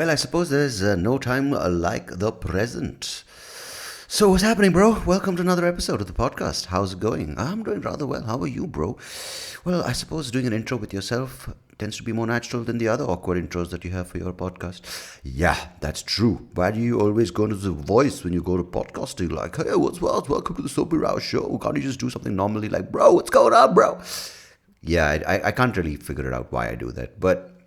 Well, I suppose there's no time like the present. So, what's happening, bro? Welcome to another episode of the podcast. How's it going? I'm doing rather well. How are you, bro? Well, I suppose doing an intro with yourself tends to be more natural than the other awkward intros that you have for your podcast. Yeah, that's true. Why do you always go into the voice when you go to podcasting? Like, hey, what's well? Welcome to the SoapyRao show. Can't you just do something normally like, bro, what's going on, bro? Yeah, I can't really figure it out why I do that. But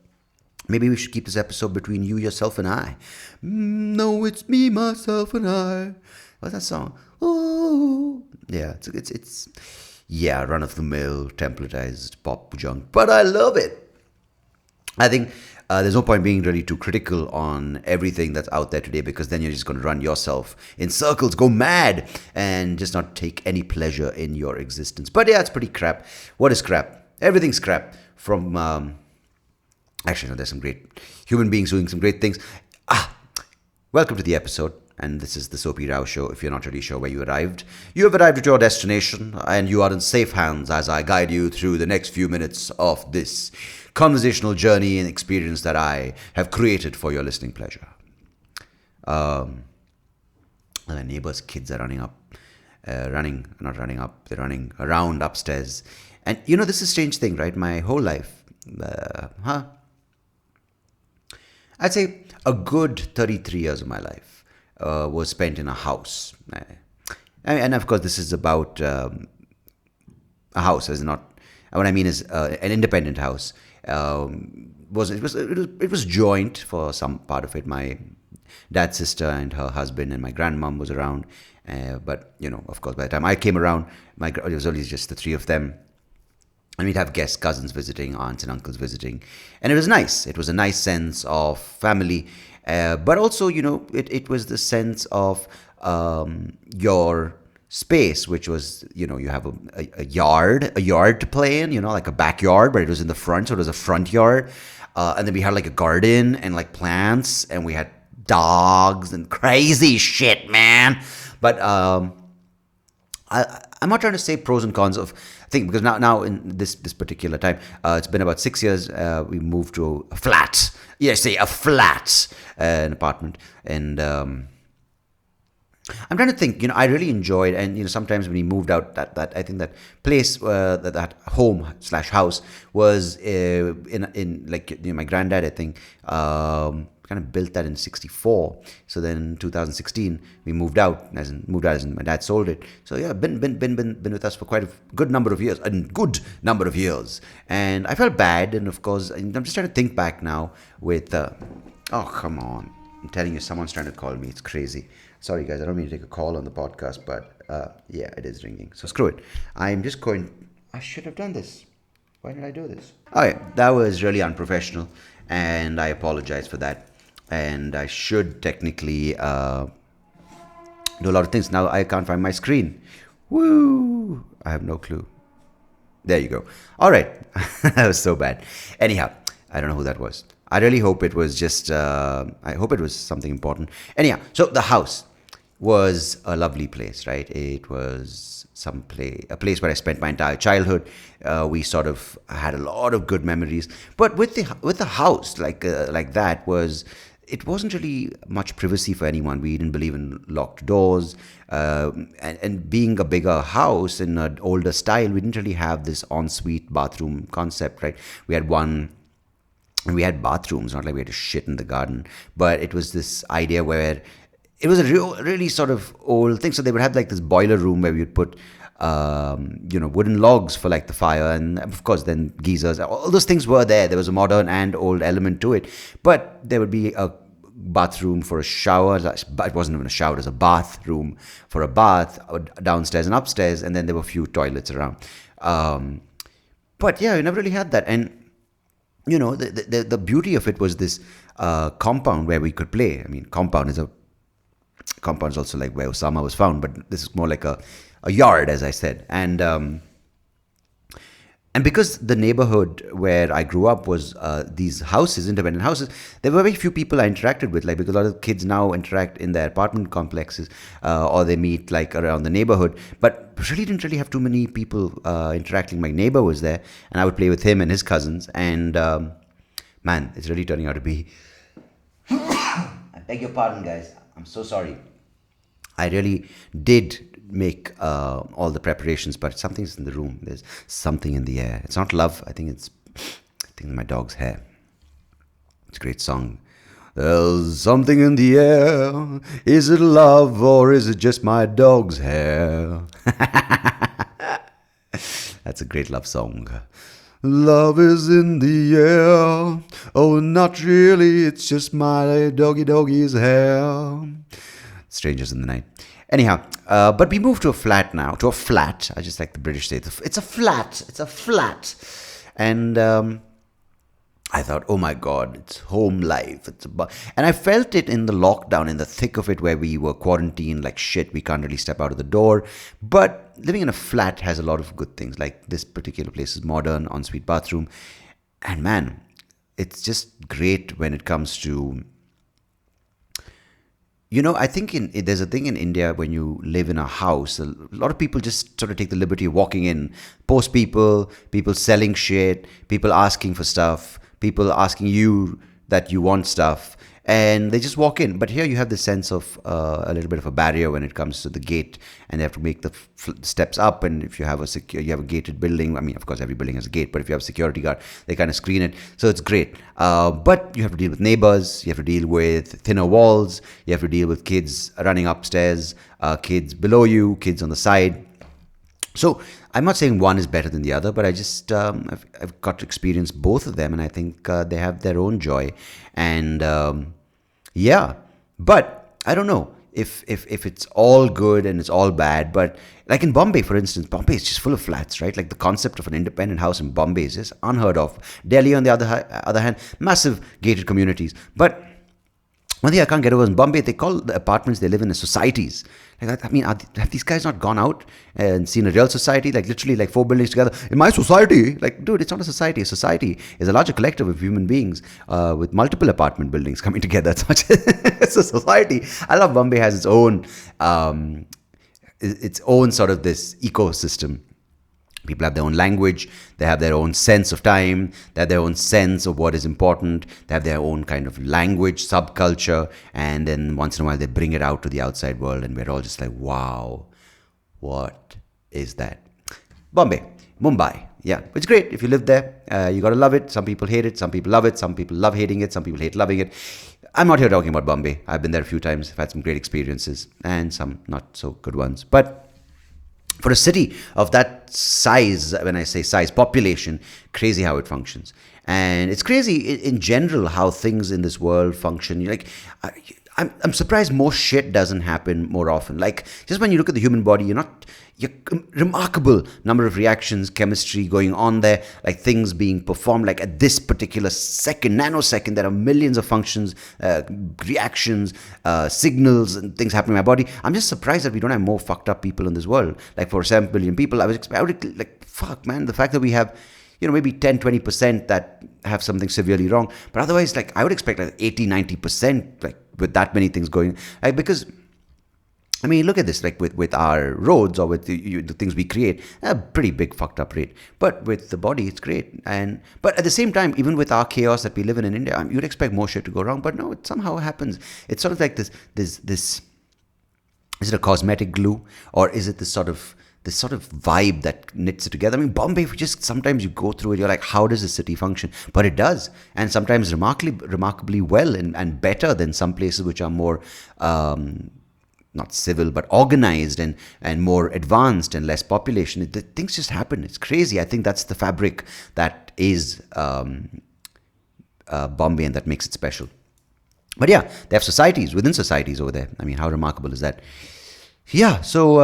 maybe we should keep this episode between you, yourself, and I. No, it's me, myself, and I. What's that song? Oh, yeah, it's yeah, run of the mill, templatized pop junk, but I love it. I think there's no point being really too critical on everything that's out there today, because then you're just going to run yourself in circles, go mad, and just not take any pleasure in your existence. But yeah, it's pretty crap. What is crap? Everything's crap. From actually, no, there's some great human beings doing some great things. Welcome to the episode. And this is the SoapyRao show. If you're not really sure where you arrived, you have arrived at your destination, and you are in safe hands as I guide you through the next few minutes of this conversational journey and experience that I have created for your listening pleasure. My neighbor's kids are running around upstairs. And you know, this is a strange thing, right? My whole life, I'd say a good 33 years of my life was spent in a house. And of course, this is about a house. Is not what I mean is an independent house. It was joint for some part of it. My dad's sister and her husband and my grandmom was around. But you know, of course, by the time I came around, it was only just the three of them. And we'd have guests, cousins visiting, aunts and uncles visiting. And it was nice. It was a nice sense of family. But also, you know, it was the sense of your space, which was, you know, you have a yard to play in, you know, like a backyard, but it was in the front. So it was a front yard. And then we had like a garden and like plants, and we had dogs and crazy shit, man. But I'm not trying to say pros and cons of thing, because now in this particular time, it's been about 6 years. We moved to a flat. Yes, a flat, an apartment, and I'm trying to think. You know, I really enjoyed, and you know, sometimes when we moved out, that I think that place, that home / house was in like, you know, my granddad, I think, kind of built that in '64. So then in 2016 we moved out, as in my dad sold it. So yeah, been with us for quite a good number of years, and I felt bad. And of course, I'm just trying to think back now with oh, come on, I'm telling you, someone's trying to call me. It's crazy. Sorry guys, I don't mean to take a call on the podcast, but yeah, it is ringing, so screw it. I should have done this. Why did I do this? Okay, that was really unprofessional, and I apologize for that. And I should technically do a lot of things. Now I can't find my screen. Woo! I have no clue. There you go. All right. That was so bad. Anyhow, I don't know who that was. I really hope it was just, I hope it was something important. Anyhow, so the house was a lovely place, right? It was a place where I spent my entire childhood. We sort of had a lot of good memories. But with the house like that, it wasn't really much privacy for anyone. We didn't believe in locked doors, and being a bigger house in an older style, we didn't really have this ensuite bathroom concept, right? We had one. And we had bathrooms, not like we had to shit in the garden, but it was this idea where it was a really sort of old thing. So they would have like this boiler room where we would put, you know, wooden logs for like the fire, and of course then geysers. All those things were there. There was a modern and old element to it, but there would be a bathroom for a shower. It wasn't even a shower; it was a bathroom for a bath downstairs and upstairs, and then there were a few toilets around. But yeah, we never really had that. And you know, the beauty of it was this compound where we could play. I mean, compound is also like where Osama was found, but this is more like a yard, as I said. And because the neighborhood where I grew up was these houses, independent houses, there were very few people I interacted with, like, because a lot of kids now interact in their apartment complexes, or they meet like around the neighborhood, but really didn't really have too many people interacting. My neighbor was there, and I would play with him and his cousins, and man, it's really turning out to be I beg your pardon, guys. I'm so sorry. I really did make all the preparations, but something's in the room. There's something in the air. It's not love. I think my dog's hair. It's a great song. There's something in the air. Is it love or is it just my dog's hair? That's a great love song. Love is in the air. Oh, not really. It's just my doggy's hair. Strangers in the Night. Anyhow, but we moved to a flat now. To a flat. I just like the British say it's a flat. It's a flat. And I thought, oh my God, it's home life. And I felt it in the lockdown, in the thick of it, where we were quarantined like shit. We can't really step out of the door. But living in a flat has a lot of good things. Like this particular place is modern, ensuite bathroom. And man, it's just great when it comes to, I think there's a thing in India when you live in a house, a lot of people just sort of take the liberty of walking in, post people selling shit, people asking for stuff, people asking you that you want stuff, and they just walk in. But here you have this sense of a little bit of a barrier when it comes to the gate, and they have to make the steps up. And if you have you have a gated building. I mean, of course, every building has a gate, but if you have a security guard, they kind of screen it, so it's great. But you have to deal with neighbors, you have to deal with thinner walls, you have to deal with kids running upstairs, kids below you, kids on the side. So I'm not saying one is better than the other, but I just I've got to experience both of them, and I think they have their own joy. And yeah, but I don't know if it's all good and it's all bad. But like in Bombay, for instance, Bombay is just full of flats, right? Like the concept of an independent house in Bombay is just unheard of. Delhi, on the other hand, massive gated communities. But one thing I can't get over in Bombay, they call the apartments they live in as societies. Like, I mean, have these guys not gone out and seen a real society? Like literally like 4 buildings together. In my society, like, dude, it's not a society. A society is a larger collective of human beings with multiple apartment buildings coming together. It's a society. I love Bombay has its own sort of this ecosystem. People have their own language, they have their own sense of time, they have their own sense of what is important, they have their own kind of language, subculture, and then once in a while they bring it out to the outside world, and we're all just like, wow, what is that? Bombay, Mumbai, yeah, it's great if you live there. You gotta love it. Some people hate it, some people love it, some people love hating it, some people hate loving it. I'm not here talking about Bombay. I've been there a few times, I've had some great experiences, and some not so good ones. But for a city of that size, when I say size, population, crazy how it functions. And it's crazy in general how things in this world function. Like, I'm surprised more shit doesn't happen more often. Like, just when you look at the human body, you're remarkable number of reactions, chemistry going on there, like things being performed, like at this particular second, nanosecond, there are millions of functions, reactions, signals, and things happening in my body. I'm just surprised that we don't have more fucked up people in this world. Like for 7 billion people, I would like, fuck, man, the fact that we have, maybe 10-20% that have something severely wrong, but otherwise, like, I would expect like 80-90%, like, with that many things going, like, because I mean, look at this, like with our roads or with the things we create, a pretty big fucked up rate. But with the body, it's great. But at the same time, even with our chaos that we live in India, you'd expect more shit to go wrong. But no, it somehow happens. It's sort of like this. Is it a cosmetic glue, or is it this sort of vibe that knits it together? I mean, Bombay, sometimes you go through it, you're like, how does the city function? But it does, and sometimes remarkably well, and better than some places which are more not civil, but organized and more advanced and less population. Things just happen. It's crazy. I think that's the fabric that is Bombay, and that makes it special. But yeah, they have societies within societies over there. I mean, how remarkable is that? Yeah, so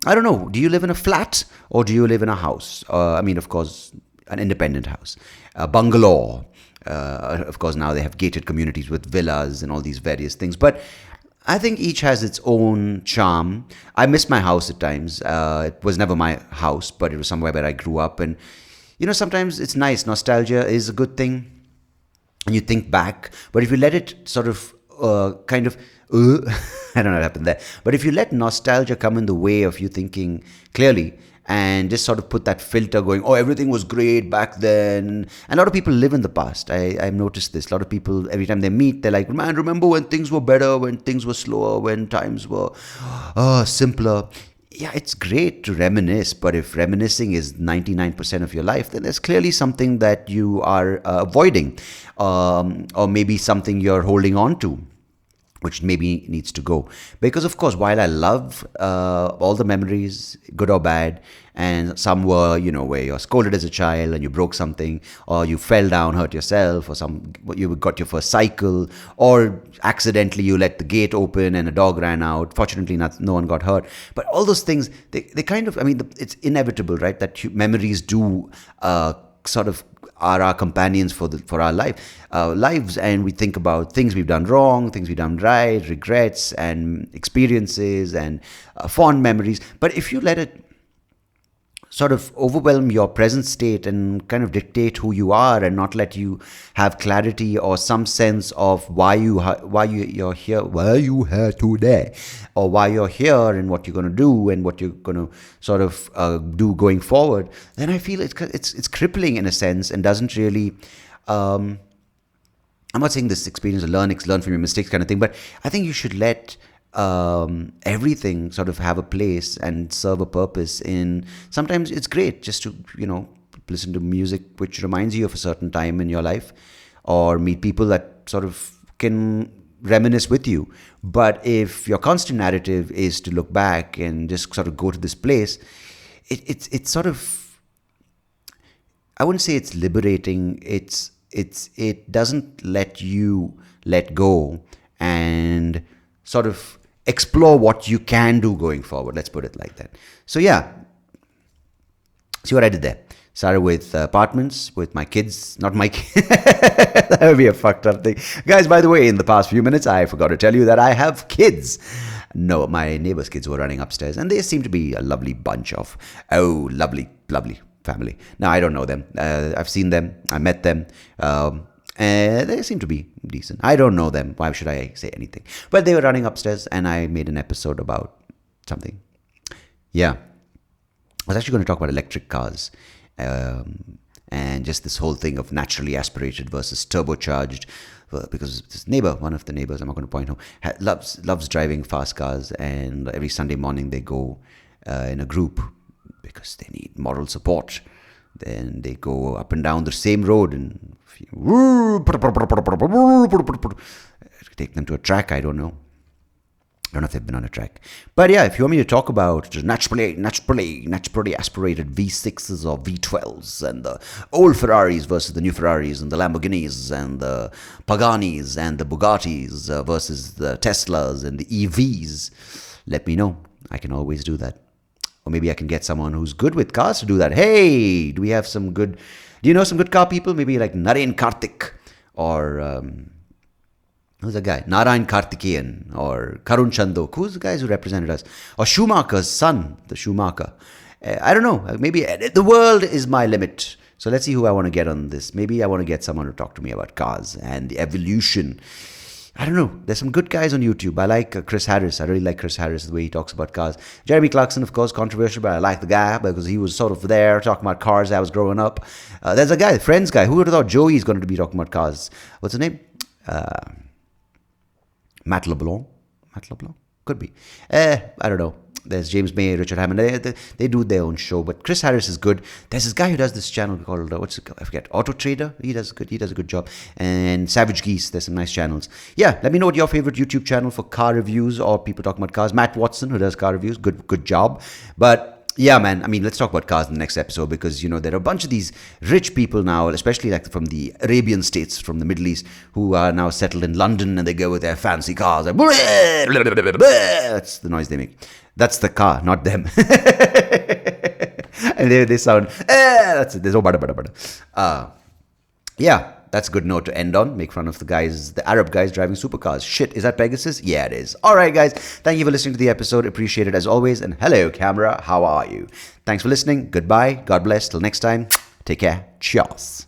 I don't know. Do you live in a flat or do you live in a house? I mean, of course, an independent house, a bungalow. Of course, now they have gated communities with villas and all these various things. But I think each has its own charm. I miss my house at times. It was never my house, but it was somewhere where I grew up. And, sometimes it's nice. Nostalgia is a good thing. And you think back. But if you let it sort of kind of I don't know what happened there. But if you let nostalgia come in the way of you thinking clearly and just sort of put that filter going, oh, everything was great back then. And a lot of people live in the past. I've noticed this. A lot of people, every time they meet, they're like, man, remember when things were better, when things were slower, when times were simpler. Yeah, it's great to reminisce, but if reminiscing is 99% of your life, then there's clearly something that you are avoiding, or maybe something you're holding on to, which maybe needs to go. Because, of course, while I love all the memories, good or bad, and some were, where you're scolded as a child and you broke something, or you fell down, hurt yourself, or you got your first cycle, or accidentally you let the gate open and a dog ran out. Fortunately, no one got hurt. But all those things, they kind of, it's inevitable, right? That memories do sort of are our companions for our lives, and we think about things we've done wrong, things we've done right, regrets and experiences and fond memories. But if you let it sort of overwhelm your present state and kind of dictate who you are, and not let you have clarity or some sense of why you're here today, or why you're here and what you're going to do and what you're going to sort of do going forward, then I feel it's crippling in a sense, and doesn't really. I'm not saying this experience to learn from your mistakes kind of thing, but I think you should let everything sort of have a place and serve a purpose. Sometimes it's great just to listen to music which reminds you of a certain time in your life, or meet people that sort of can reminisce with you. But if your constant narrative is to look back and just sort of go to this place, it's sort of, I wouldn't say it's liberating. It doesn't let you let go and sort of explore what you can do going forward. Let's put it like that. So yeah, see what I did there. Started with apartments, with my kids, not my kids. That would be a fucked up thing. Guys, by the way, in the past few minutes, I forgot to tell you that I have kids. No, my neighbor's kids were running upstairs, and they seem to be a lovely bunch of, lovely family. Now, I don't know them. I've seen them. I met them. They seem to be decent. I don't know them. Why should I say anything? But they were running upstairs, and I made an episode about something. Yeah. I was actually going to talk about electric cars, and just this whole thing of naturally aspirated versus turbocharged. Because this neighbor, one of the neighbors, I'm not going to point who, loves driving fast cars, and every Sunday morning they go in a group because they need moral support. Then they go up and down the same road and take them to a track. I don't know if they've been on a track. But yeah, if you want me to talk about naturally aspirated V6s or V12s, and the old Ferraris versus the new Ferraris, and the Lamborghinis and the Paganis and the Bugattis versus the Teslas and the EVs, let me know. I can always do that. Or maybe I can get someone who's good with cars to do that. Hey, do you know some good car people? Maybe like Naren Karthik, or who's the guy? Narayan Karthikeyan, or Karun Chandok. Who's the guys who represented us? Or Schumacher's son, the Schumacher. I don't know. Maybe the world is my limit. So let's see who I want to get on this. Maybe I want to get someone to talk to me about cars and the evolution. I don't know. There's some good guys on YouTube. I like Chris Harris. I really like Chris Harris, the way he talks about cars. Jeremy Clarkson, of course, controversial, but I like the guy because he was sort of there talking about cars as I was growing up. There's a guy, Friends guy. Who would have thought Joey's going to be talking about cars? What's his name? Matt LeBlanc? Could be. I don't know. There's James May, Richard Hammond. They do their own show, but Chris Harris is good. There's this guy who does this channel called what's it called? I forget. Auto Trader. He does a good job. And Savage Geese. There's some nice channels. Yeah, let me know what your favorite YouTube channel for car reviews or people talking about cars. Matt Watson, who does car reviews. Good job. But yeah, man, let's talk about cars in the next episode, because, there are a bunch of these rich people now, especially like from the Arabian states, from the Middle East, who are now settled in London, and they go with their fancy cars. Like, that's the noise they make. That's the car, not them. And they sound, that's it. There's no butter. Yeah. That's a good note to end on. Make fun of the Arab guys driving supercars. Shit, is that Pegasus? Yeah, it is. All right, guys. Thank you for listening to the episode. Appreciate it as always. And hello, camera. How are you? Thanks for listening. Goodbye. God bless. Till next time. Take care. Cheers.